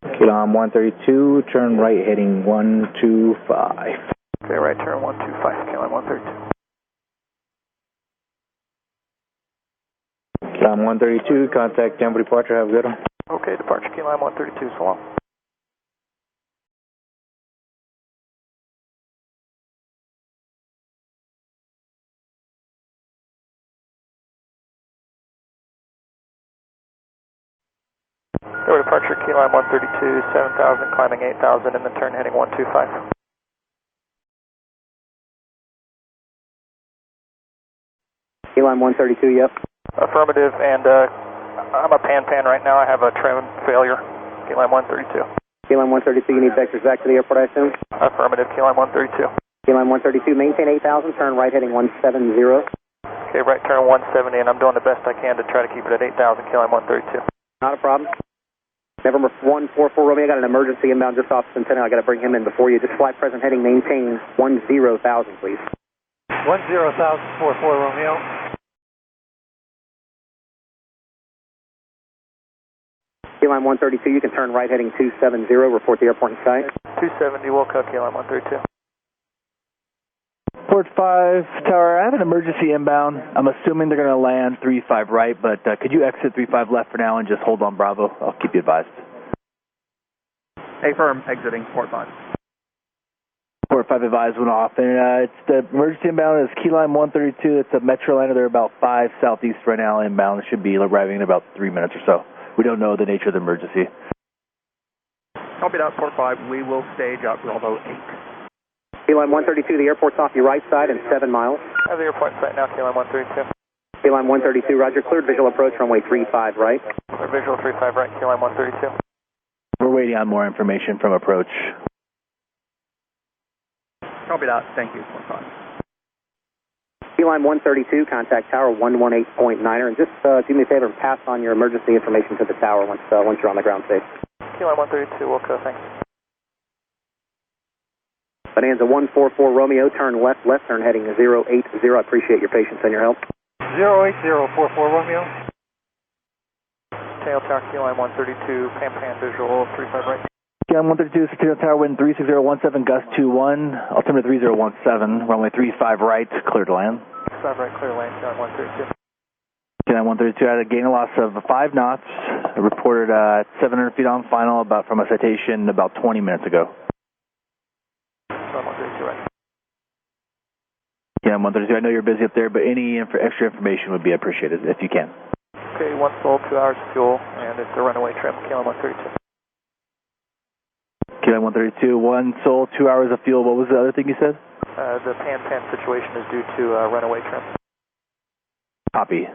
Lime 132, turn right heading 125. Okay, right turn 125, Lime 132. Lime 132, contact tempo departure, have a good one. Okay, departure Lime 132, so long. Go departure Lime 132, 7,000, climbing 8,000, and then turn heading 125. Lime 132, yep. Affirmative, and I'm a PANPAN right now. I have a trim failure. Lime 132. Lime 132, you need vectors back to the airport, I assume? Affirmative, Lime 132. Lime 132, maintain 8,000, turn right heading 170. Okay, right turn 170, and I'm doing the best I can to try to keep it at 8,000, Lime 132. Not a problem. November 144 Romeo, I got an emergency inbound just off Centennial. I got to bring him in before you. Just fly present heading, maintain 10,000, please. 10,000, 44 Romeo. Lime 132, you can turn right heading 270, report the airport in sight. 270, Wilco, Lime 132. Port 5 Tower, I have an emergency inbound. I'm assuming they're going to land 35 right, but could you exit 35 left for now and just hold on Bravo? I'll keep you advised. A firm, exiting Port 5. Port 5 advised went off, and it's the emergency inbound is Lime 132. It's a Metroliner. They're about 5 southeast right now inbound. It should be arriving in about 3 minutes or so. We don't know the nature of the emergency. Copy that, Port 5. We will stage out Bravo 8. Lime 132, the airport's off your right side and 7 miles. I have the airport site now, Lime 132. Lime 132, roger, cleared visual approach, runway 35 right. Visual 35 right, Lime 132. We're waiting on more information from approach. Copy that. Thank you, Port 5. Lime 132, contact tower 118.9er, and just do me a favor and pass on your emergency information to the tower once you're on the ground stage. Lime 132, Wilco, thanks. Bonanza 144 Romeo, turn left, turn heading 080. I appreciate your patience and your help. 08044 Romeo. Tail Tower, Lime 132, PANPAN visual 35 right. Lime 132, Centennial Tower, wind 36017, gust 21, altimeter 3017, runway 35 right, clear to land. 35 right, clear land, Lime 132. Lime 132 had a gain and loss of 5 knots, reported 700 feet on final from a citation about 20 minutes ago. Lime 132 right. Lime 132, I know you're busy up there, but any extra information would be appreciated if you can. Okay, 1 sold, 2 hours of fuel, and it's a runaway trim, Lime 132. Lime 132, 1 sold, 2 hours of fuel. What was the other thing you said? The PANPAN situation is due to runaway trim. Copy.